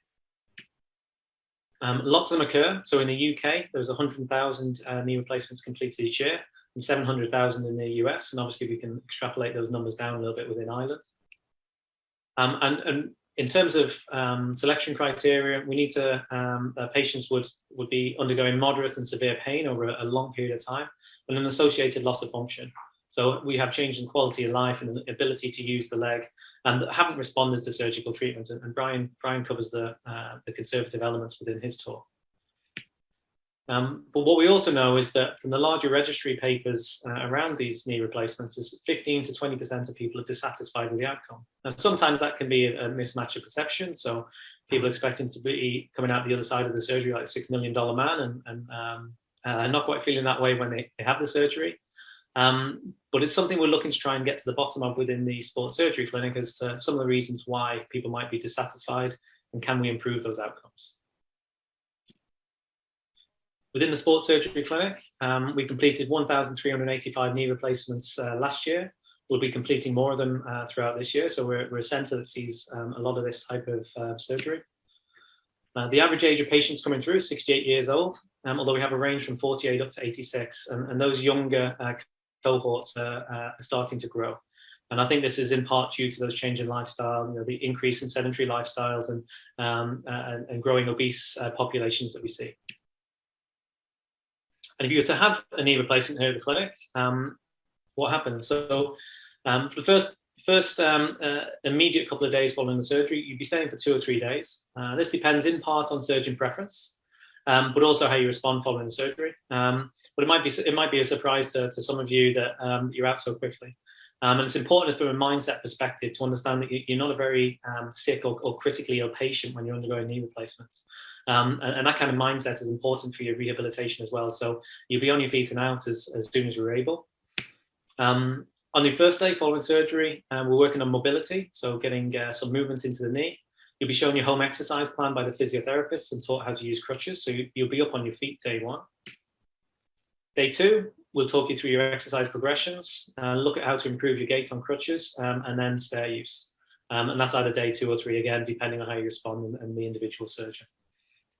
Lots of them occur. So in the UK, there's 100,000 knee replacements completed each year and 700,000 in the US. And obviously we can extrapolate those numbers down a little bit within Ireland. And in terms of selection criteria, we need to, patients would be undergoing moderate and severe pain over a long period of time and an associated loss of function. So we have change in quality of life and the ability to use the leg and haven't responded to surgical treatment. And Brian covers the conservative elements within his talk. But what we also know is that from the larger registry papers around these knee replacements is 15 to 20% of people are dissatisfied with the outcome. Now, sometimes that can be a mismatch of perception. So people expecting to be coming out the other side of the surgery like a $6 million man and not quite feeling that way when they have the surgery. But it's something we're looking to try and get to the bottom of within the sports surgery clinic as to some of the reasons why people might be dissatisfied and can we improve those outcomes. Within the sports surgery clinic, we completed 1,385 knee replacements last year. We'll be completing more of them throughout this year. So we're a centre that sees a lot of this type of surgery. The average age of patients coming through is 68 years old, although we have a range from 48 up to 86. And those younger cohorts are starting to grow. And I think this is in part due to those change in lifestyle, the increase in sedentary lifestyles and growing obese populations that we see. And if you were to have a knee replacement here at the clinic, what happens? So for the first immediate couple of days following the surgery, you'd be staying for 2 or 3 days. This depends in part on surgeon preference. but also how you respond following the surgery. But it might be a surprise to some of you that you're out so quickly. And it's important from a mindset perspective to understand that you're not a very sick or critically ill patient when you're undergoing knee replacements. And that kind of mindset is important for your rehabilitation as well. So you'll be on your feet and out as soon as you're able. On your first day following surgery, we're working on mobility, so getting some movement into the knee. You'll be shown your home exercise plan by the physiotherapist and taught how to use crutches. So you'll be up on your feet day 1. Day 2, we'll talk you through your exercise progressions, look at how to improve your gait on crutches, and then stair use. And that's either day 2 or 3, again, depending on how you respond and the individual surgeon.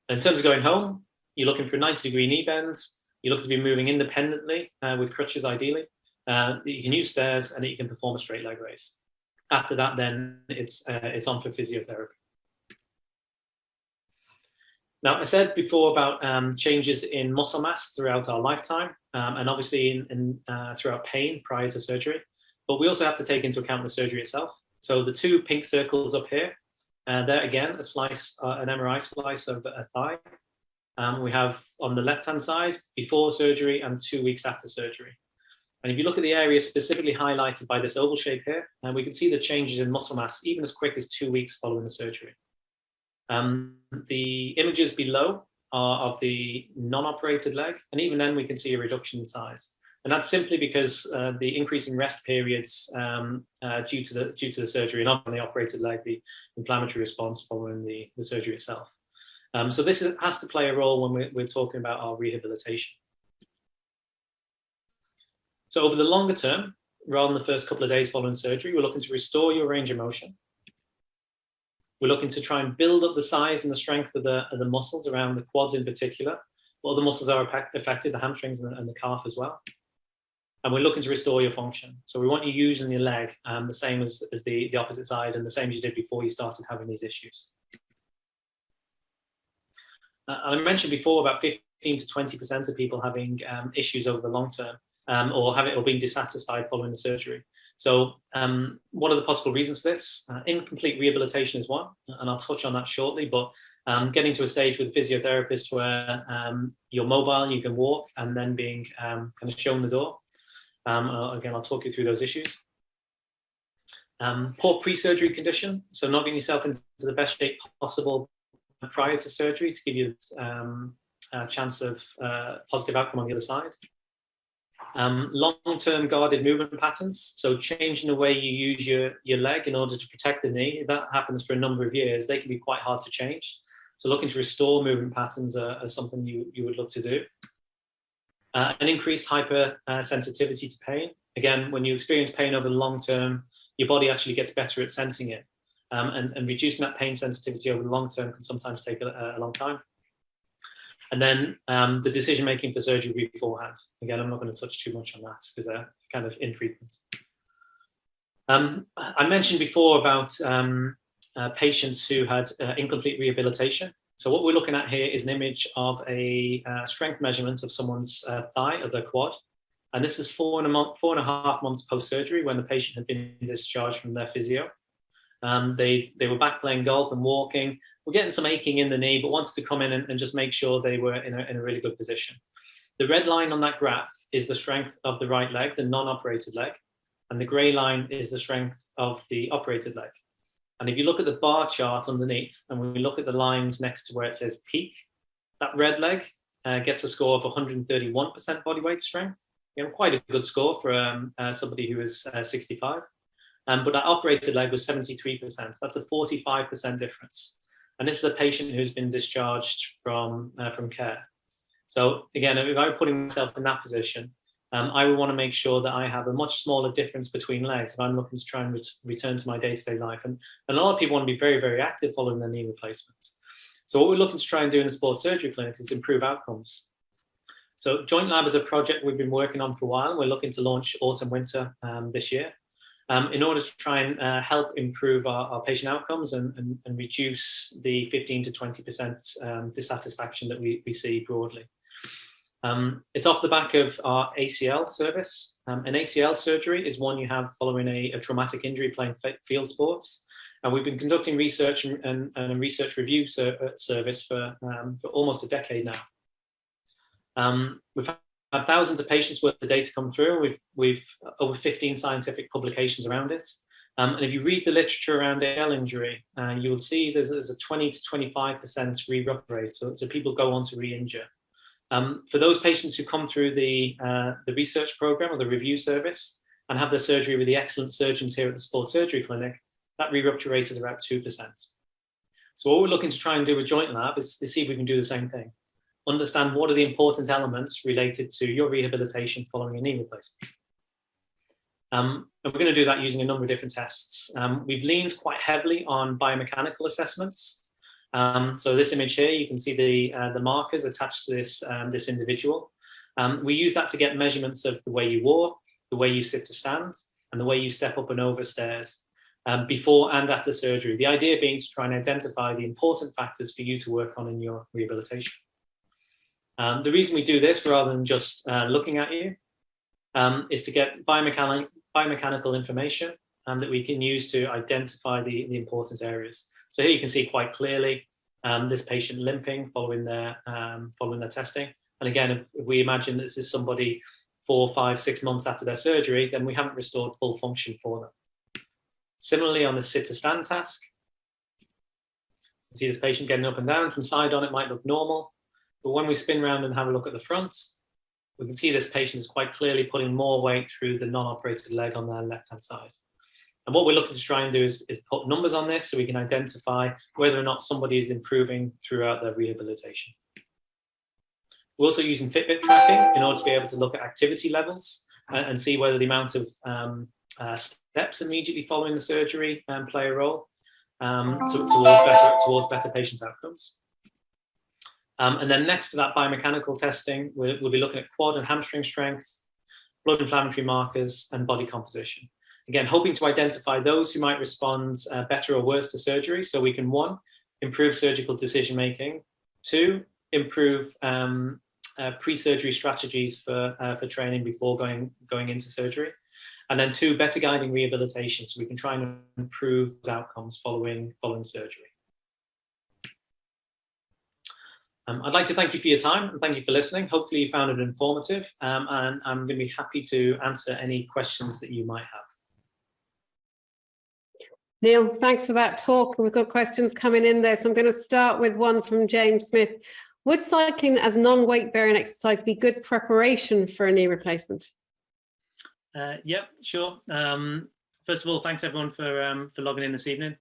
In terms of going home, you're looking for a 90-degree knee bend. You look to be moving independently with crutches, ideally. You can use stairs and you can perform a straight leg raise. After that, then it's on for physiotherapy. Now, I said before about changes in muscle mass throughout our lifetime, and obviously throughout pain prior to surgery. But we also have to take into account the surgery itself. So the 2 pink circles up here, there again, a slice, an MRI slice of a thigh. We have on the left-hand side, before surgery and 2 weeks after surgery. And if you look at the area specifically highlighted by this oval shape here, we can see the changes in muscle mass even as quick as 2 weeks following the surgery. The images below are of the non-operated leg, and even then we can see a reduction in size. And that's simply because the increasing rest periods due to the surgery, and on the operated leg, the inflammatory response following the surgery itself. So this has to play a role when we're talking about our rehabilitation. So over the longer term, rather than the first couple of days following surgery, we're looking to restore your range of motion. We're looking to try and build up the size and the strength of the muscles around the quads in particular. But other muscles are affected, the hamstrings and the calf as well. And we're looking to restore your function. So we want you using your leg the same as the opposite side and the same as you did before you started having these issues. I mentioned before about 15 to 20% of people having issues over the long term. Or being dissatisfied following the surgery. So what are the possible reasons for this? Incomplete rehabilitation is one, and I'll touch on that shortly, but getting to a stage with physiotherapists where you're mobile, you can walk, and then being kind of shown the door. Again, I'll talk you through those issues. Poor pre-surgery condition, so not getting yourself into the best shape possible prior to surgery to give you a chance of positive outcome on the other side. Long-term guarded movement patterns, so changing the way you use your leg in order to protect the knee. If that happens for a number of years, they can be quite hard to change. So looking to restore movement patterns are something you would look to do. An increased hypersensitivity to pain. Again, when you experience pain over the long term, your body actually gets better at sensing it. And reducing that pain sensitivity over the long term can sometimes take a long time. And then the decision-making for surgery beforehand. Again, I'm not going to touch too much on that because they're kind of infrequent. I mentioned before about patients who had incomplete rehabilitation. So what we're looking at here is an image of a strength measurement of someone's thigh, of their quad. And this is 4.5 months post-surgery when the patient had been discharged from their physio. They were back playing golf and walking. We're getting some aching in the knee, but wanted to come in and just make sure they were in a really good position. The red line on that graph is the strength of the right leg, the non-operated leg, and the grey line is the strength of the operated leg. And if you look at the bar chart underneath, and when we look at the lines next to where it says peak, that red leg gets a score of 131% body weight strength. Quite a good score for somebody who is 65. But that operated leg was 73%. That's a 45% difference. And this is a patient who's been discharged from care. So again, if I were putting myself in that position, I would want to make sure that I have a much smaller difference between legs if I'm looking to try and return to my day-to-day life. And a lot of people want to be very, very active following their knee replacement. So what we're looking to try and do in the sports surgery clinic is improve outcomes. So Joint Lab is a project we've been working on for a while. We're looking to launch autumn-winter this year. In order to try and help improve our patient outcomes and reduce the 15 to 20% dissatisfaction that we see broadly. It's off the back of our ACL service. An ACL surgery is one you have following a traumatic injury playing field sports. And we've been conducting research and a research review service for almost a decade now. We've had thousands of patients worth of data come through. We've over 15 scientific publications around it. And if you read the literature around ACL injury, you will see there's a 20 to 25% re-rupture rate. So people go on to re-injure. For those patients who come through the research program or the review service and have their surgery with the excellent surgeons here at the Sports Surgery Clinic, that re-rupture rate is about 2%. So what we're looking to try and do with Joint Lab is see if we can do the same thing. Understand what are the important elements related to your rehabilitation following a knee replacement. And we're going to do that using a number of different tests. We've leaned quite heavily on biomechanical assessments. So this image here, you can see the markers attached to this individual. We use that to get measurements of the way you walk, the way you sit to stand, and the way you step up and over stairs before and after surgery. The idea being to try and identify the important factors for you to work on in your rehabilitation. The reason we do this rather than just looking at you is to get biomechanical information that we can use to identify the important areas. So here you can see quite clearly this patient limping following their testing. And again, if we imagine this is somebody 4, 5, 6 months after their surgery, then we haven't restored full function for them. Similarly, on the sit to stand task, you see this patient getting up and down. From side on, it might look normal. But when we spin around and have a look at the front, we can see this patient is quite clearly putting more weight through the non-operated leg on their left-hand side. And what we're looking to try and do is put numbers on this so we can identify whether or not somebody is improving throughout their rehabilitation. We're also using Fitbit tracking in order to be able to look at activity levels and see whether the amount of steps immediately following the surgery play a role towards better patient outcomes. And then next to that biomechanical testing, we'll be looking at quad and hamstring strength, blood inflammatory markers, and body composition. Again, hoping to identify those who might respond better or worse to surgery, so we can, 1, improve surgical decision-making, 2, improve pre-surgery strategies for training before going into surgery, and then 2, better guiding rehabilitation, so we can try and improve outcomes following surgery. I'd like to thank you for your time and thank you for listening. Hopefully you found it informative, and I'm going to be happy to answer any questions that you might have. Neil, thanks for that talk. We've got questions coming in there. So I'm going to start with one from James Smith. Would cycling as non-weight bearing exercise be good preparation for a knee replacement? Yeah, sure. First of all, thanks everyone for logging in this evening.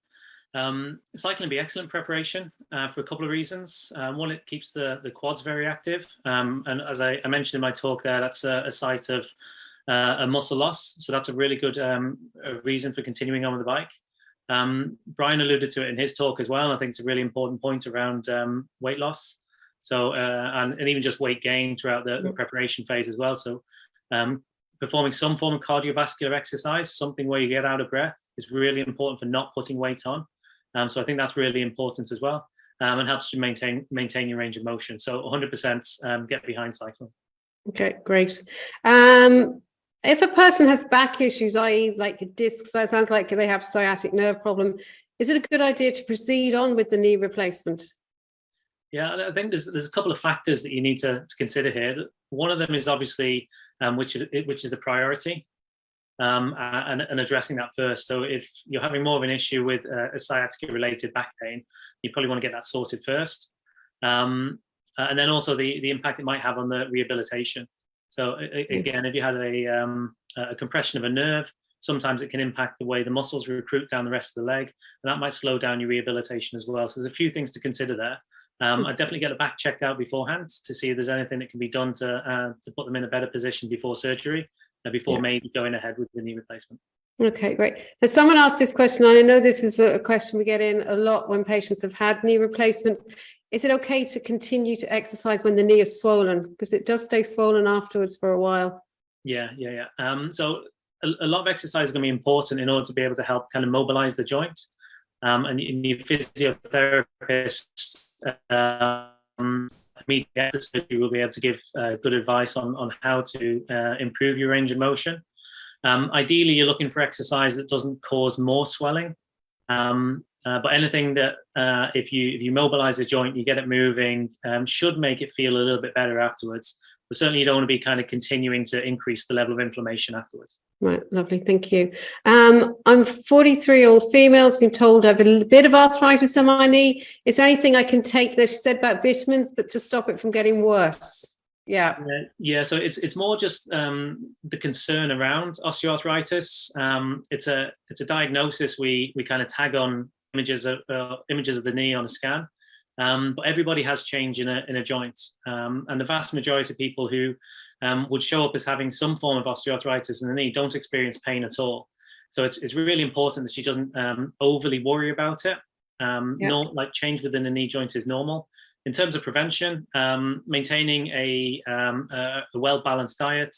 Cycling be excellent preparation for a couple of reasons. One, it keeps the quads very active. And as I mentioned in my talk there, that's a site of a muscle loss. So that's a really good reason for continuing on with the bike. Brian alluded to it in his talk as well. I think it's a really important point around weight loss. So, and even just weight gain throughout the preparation phase as well. So performing some form of cardiovascular exercise, something where you get out of breath, is really important for not putting weight on. So I think that's really important as well, and helps you maintain your range of motion. So 100% get behind cycling. Okay, great. If a person has back issues, i.e. like discs, that sounds like they have sciatic nerve problem, is it a good idea to proceed on with the knee replacement? Yeah, I think there's a couple of factors that you need to consider here. One of them is obviously which is the priority, and addressing that first. So if you're having more of an issue with a sciatica-related back pain, you probably want to get that sorted first. And then also the impact it might have on the rehabilitation. So again, if you had a compression of a nerve, sometimes it can impact the way the muscles recruit down the rest of the leg, and that might slow down your rehabilitation as well. So there's a few things to consider there. I'd definitely get the back checked out beforehand to see if there's anything that can be done to put them in a better position before surgery, before maybe going ahead with the knee replacement. Okay, great. Now, someone asked this question, and I know this is a question we get in a lot when patients have had knee replacements. Is it okay to continue to exercise when the knee is swollen? Because it does stay swollen afterwards for a while. Yeah. So a lot of exercise is going to be important in order to be able to help kind of mobilize the joint. And your physiotherapist, immediately after surgery, will be able to give good advice on how to improve your range of motion. Ideally, you're looking for exercise that doesn't cause more swelling. But anything that if you mobilize a joint, you get it moving, should make it feel a little bit better afterwards. But certainly you don't want to be kind of continuing to increase the level of inflammation afterwards. Right, lovely, thank you. I'm 43-year-old female, has been told I have a bit of arthritis in my knee. Is there anything I can take? That she said about vitamins, but to stop it from getting worse. Yeah. So it's more just the concern around osteoarthritis. It's a diagnosis we kind of tag on images of the knee on a scan. But everybody has change in a joint, and the vast majority of people who would show up as having some form of osteoarthritis in the knee don't experience pain at all. So it's really important that she doesn't overly worry about it. No, like change within the knee joint is normal. In terms of prevention, maintaining a well-balanced diet,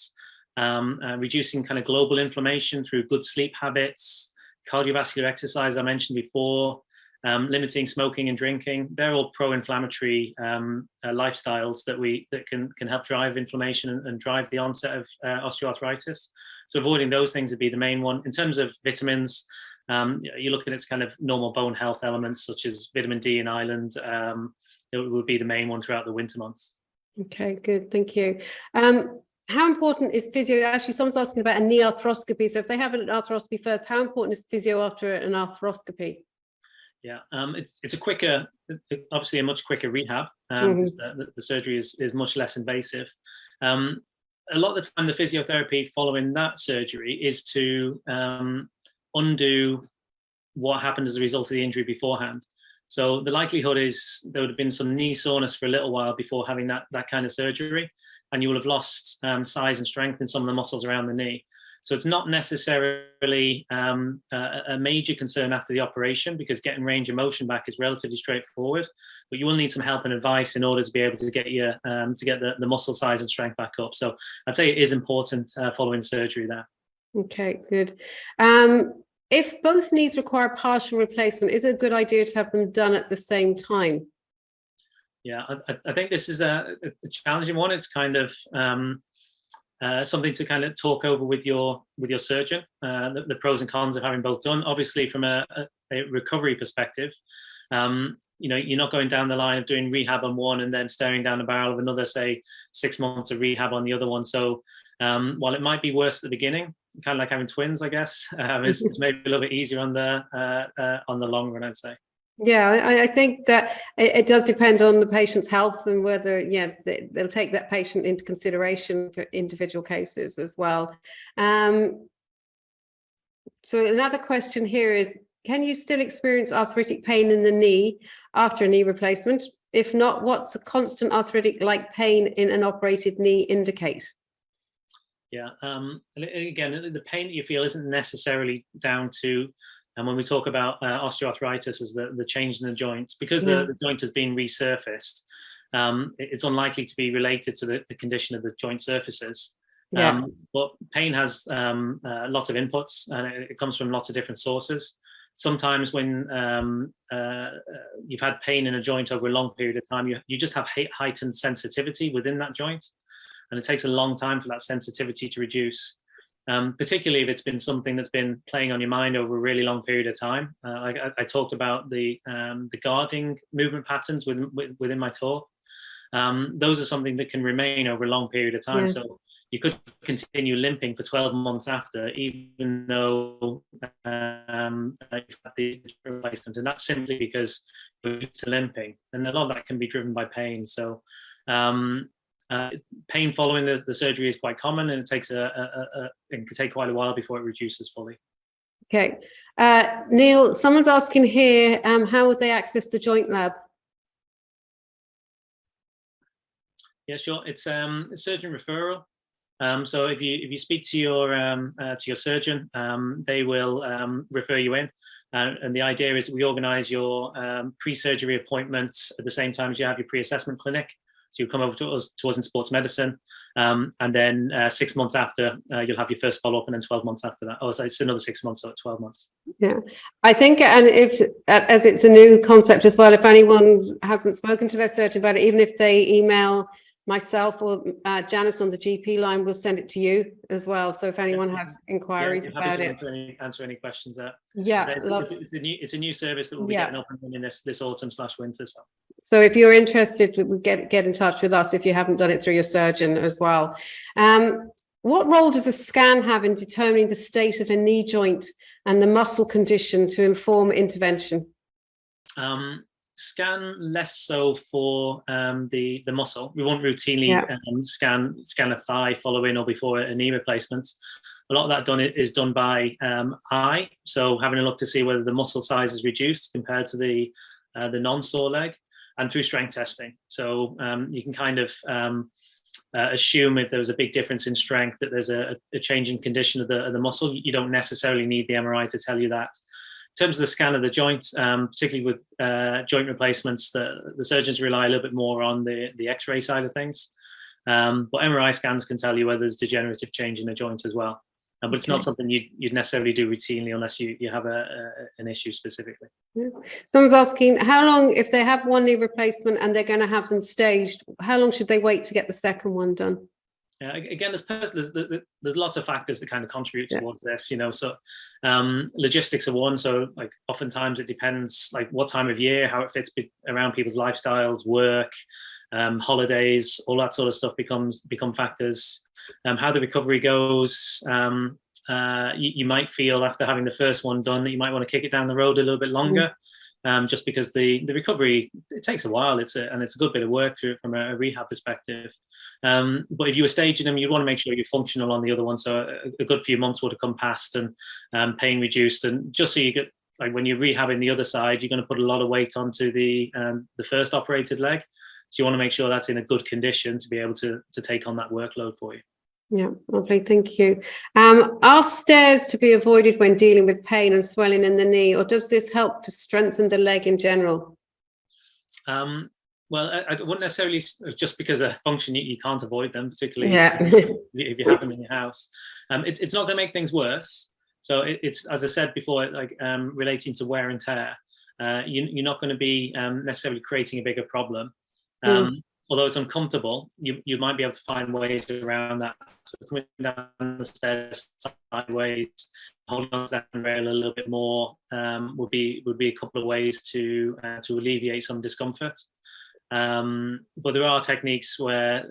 reducing kind of global inflammation through good sleep habits, cardiovascular exercise I mentioned before, limiting smoking and drinking. They're all pro-inflammatory lifestyles that can help drive inflammation and drive the onset of osteoarthritis. So avoiding those things would be the main one. In terms of vitamins, you're looking at kind of normal bone health elements such as vitamin D and iron. It would be the main one throughout the winter months. Okay, good, thank you. How important is physio? Actually, someone's asking about a knee arthroscopy. So if they have an arthroscopy first, how important is physio after an arthroscopy? Yeah, it's a quicker, obviously a much quicker rehab. The surgery is much less invasive. A lot of the time, the physiotherapy following that surgery is to undo what happened as a result of the injury beforehand. So the likelihood is there would have been some knee soreness for a little while before having that kind of surgery, and you will have lost size and strength in some of the muscles around the knee. So it's not necessarily a major concern after the operation, because getting range of motion back is relatively straightforward. But you will need some help and advice in order to be able to get the muscle size and strength back up. So I'd say it is important following surgery there. Okay, good. If both knees require partial replacement, is it a good idea to have them done at the same time? Yeah, I think this is a challenging one. It's kind of something to kind of talk over with your surgeon, the pros and cons of having both done. Obviously, from a recovery perspective, you're not going down the line of doing rehab on one and then staring down the barrel of another, say, 6 months of rehab on the other one. So while it might be worse at the beginning, kind of like having twins, I guess, it's maybe a little bit easier on the long run, I'd say. Yeah, I think that it does depend on the patient's health and whether, they'll take that patient into consideration for individual cases as well. So another question here is, can you still experience arthritic pain in the knee after a knee replacement? If not, what's a constant arthritic-like pain in an operated knee indicate? Yeah, again, the pain that you feel isn't necessarily down to, and when we talk about osteoarthritis as the change in the joint, because the joint has been resurfaced, it's unlikely to be related to the condition of the joint surfaces. But pain has lots of inputs, and it comes from lots of different sources. Sometimes when you've had pain in a joint over a long period of time, you just have heightened sensitivity within that joint. And it takes a long time for that sensitivity to reduce, particularly if it's been something that's been playing on your mind over a really long period of time. I talked about the guarding movement patterns within my talk. Those are something that can remain over a long period of time. So you could continue limping for 12 months after, even though you've had the replacement. And that's simply because you're used to limping. And a lot of that can be driven by pain. So pain following the surgery is quite common, and it takes it can take quite a while before it reduces fully. Okay, Neil, someone's asking here, how would they access the joint lab? Yeah, sure. It's surgeon referral. So if you speak to your surgeon, they will refer you in. And the idea is that we organise your pre-surgery appointments at the same time as you have your pre-assessment clinic. So you come over to us in sports medicine, and then 6 months after, you'll have your first follow-up, and then 12 months after that. Oh, so it's another 6 months, so 12 months. Yeah, I think, and if, as it's a new concept as well, if anyone hasn't spoken to their surgeon about it, even if they email myself or Janet on the GP line will send it to you as well. So if anyone has inquiries about it. Answer any questions there. Yeah, it's a new service that will be getting up and running this autumn/winter. So if you're interested, get in touch with us if you haven't done it through your surgeon as well. What role does a scan have in determining the state of a knee joint and the muscle condition to inform intervention? Scan less so for the muscle. We won't routinely scan a thigh following or before a knee replacement. A lot of that is done by eye. So having a look to see whether the muscle size is reduced compared to the non-sore leg, and through strength testing. So you can kind of assume if there was a big difference in strength that there's a change in condition of the muscle. You don't necessarily need the MRI to tell you that. In terms of the scan of the joint, particularly with joint replacements, the surgeons rely a little bit more on the X-ray side of things. But MRI scans can tell you whether there's degenerative change in the joint as well. But it's not something you'd necessarily do routinely unless you have an issue specifically. Yeah. Someone's asking, how long, if they have one knee replacement and they're going to have them staged, how long should they wait to get the second one done? Again, there's lots of factors that kind of contribute towards this, So logistics are one. So like oftentimes it depends like what time of year, how it fits around people's lifestyles, work, holidays, all that sort of stuff become factors. How the recovery goes. You might feel after having the first one done that you might want to kick it down the road a little bit longer. Just because the recovery, it takes a while. It's a good bit of work through it from a rehab perspective. But if you were staging them, you'd want to make sure you're functional on the other one. So a good few months would have come past and pain reduced. And just so you get, like when you're rehabbing the other side, you're going to put a lot of weight onto the first operated leg. So you want to make sure that's in a good condition to be able to take on that workload for you. Yeah, lovely, thank you. Are stairs to be avoided when dealing with pain and swelling in the knee, or does this help to strengthen the leg in general? Well, I wouldn't necessarily, just because of function, you can't avoid them, particularly if you have them in your house. It's not going to make things worse. So it's, as I said before, like relating to wear and tear, you're not going to be necessarily creating a bigger problem. Although it's uncomfortable, you might be able to find ways around that. So coming down the stairs sideways, holding on to that rail a little bit more would be a couple of ways to alleviate some discomfort. But there are techniques where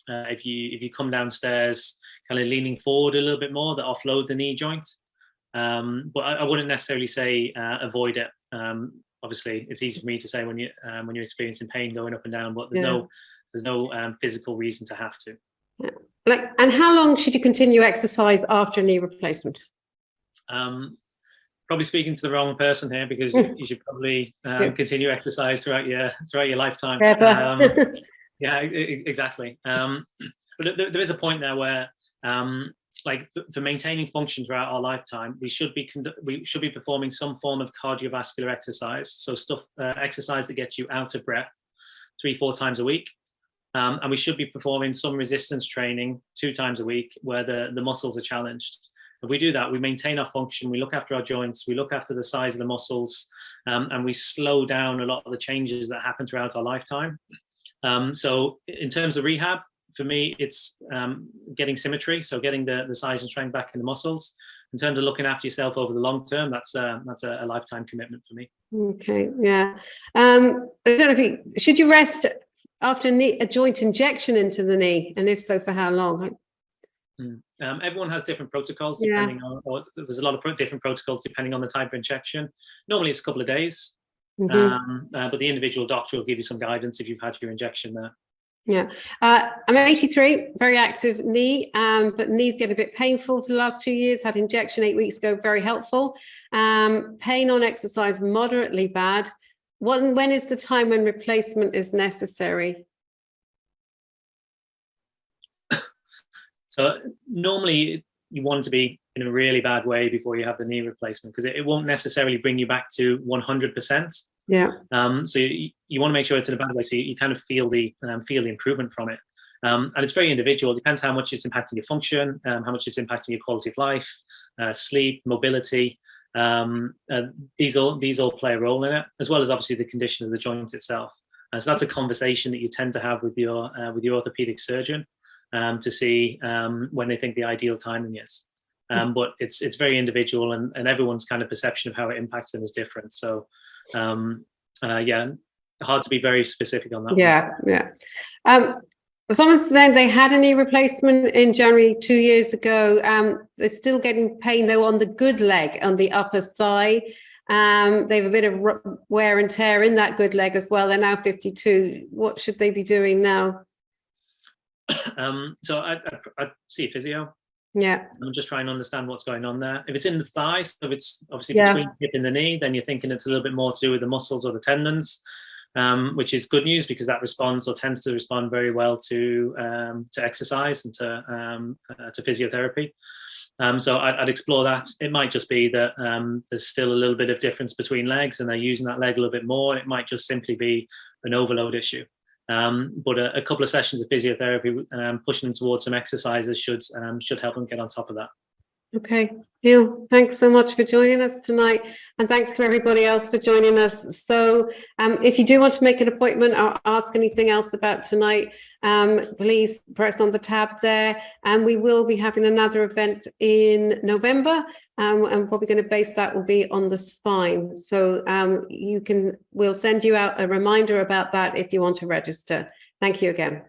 if you come downstairs, kind of leaning forward a little bit more, that offload the knee joint. But I wouldn't necessarily say avoid it. Obviously, it's easy for me to say when you're experiencing pain going up and down, but there's no physical reason to have to. Yeah. And how long should you continue exercise after a knee replacement? Probably speaking to the wrong person here, because you should probably continue exercise throughout your lifetime. Yeah, exactly. But there is a point there where, like for maintaining function throughout our lifetime, we should be performing some form of cardiovascular exercise. So exercise that gets you out of breath 3-4 times a week. And we should be performing some resistance training 2 times a week where the muscles are challenged. If we do that, we maintain our function, we look after our joints, we look after the size of the muscles, and we slow down a lot of the changes that happen throughout our lifetime. So in terms of rehab, for me, it's getting symmetry, so getting the size and strength back in the muscles. In terms of looking after yourself over the long term, that's a lifetime commitment for me. Okay, yeah. I don't know should you rest after a joint injection into the knee, and if so, for how long? Everyone has different protocols depending on, or there's a lot of different protocols depending on the type of injection. Normally it's a couple of days, but the individual doctor will give you some guidance if you've had your injection there. Yeah, I'm 83, very active knee, but knees get a bit painful for the last 2 years. Had injection 8 weeks ago, very helpful. Pain on exercise, moderately bad. When is the time when replacement is necessary? So normally you want to be in a really bad way before you have the knee replacement, because it won't necessarily bring you back to 100%. Yeah. So you want to make sure it's in a bad way, so you kind of feel the improvement from it. And it's very individual. It depends how much it's impacting your function, how much it's impacting your quality of life, sleep, mobility. These all play a role in it, as well as obviously the condition of the joint itself. So that's a conversation that you tend to have with your orthopaedic surgeon to see when they think the ideal timing is. But it's very individual, and everyone's kind of perception of how it impacts them is different. So yeah, hard to be very specific on that. Yeah. Someone said they had a knee replacement in January 2 years ago. They're still getting pain though on the good leg, on the upper thigh. They have a bit of wear and tear in that good leg as well. They're now 52. What should they be doing now? So I'd see a physio. Yeah. I'm just trying to understand what's going on there. If it's in the thigh, so it's obviously between the hip and the knee, then you're thinking it's a little bit more to do with the muscles or the tendons, which is good news because that responds or tends to respond very well to exercise and to physiotherapy. So I'd explore that. It might just be that there's still a little bit of difference between legs and they're using that leg a little bit more. It might just simply be an overload issue. But a couple of sessions of physiotherapy, pushing them towards some exercises should help them get on top of that. Okay, Neil, thanks so much for joining us tonight, and thanks to everybody else for joining us. So if you do want to make an appointment or ask anything else about tonight, please press on the tab there, and we will be having another event in November, and probably going to base that will be on the spine. So we'll send you out a reminder about that if you want to register. Thank you again.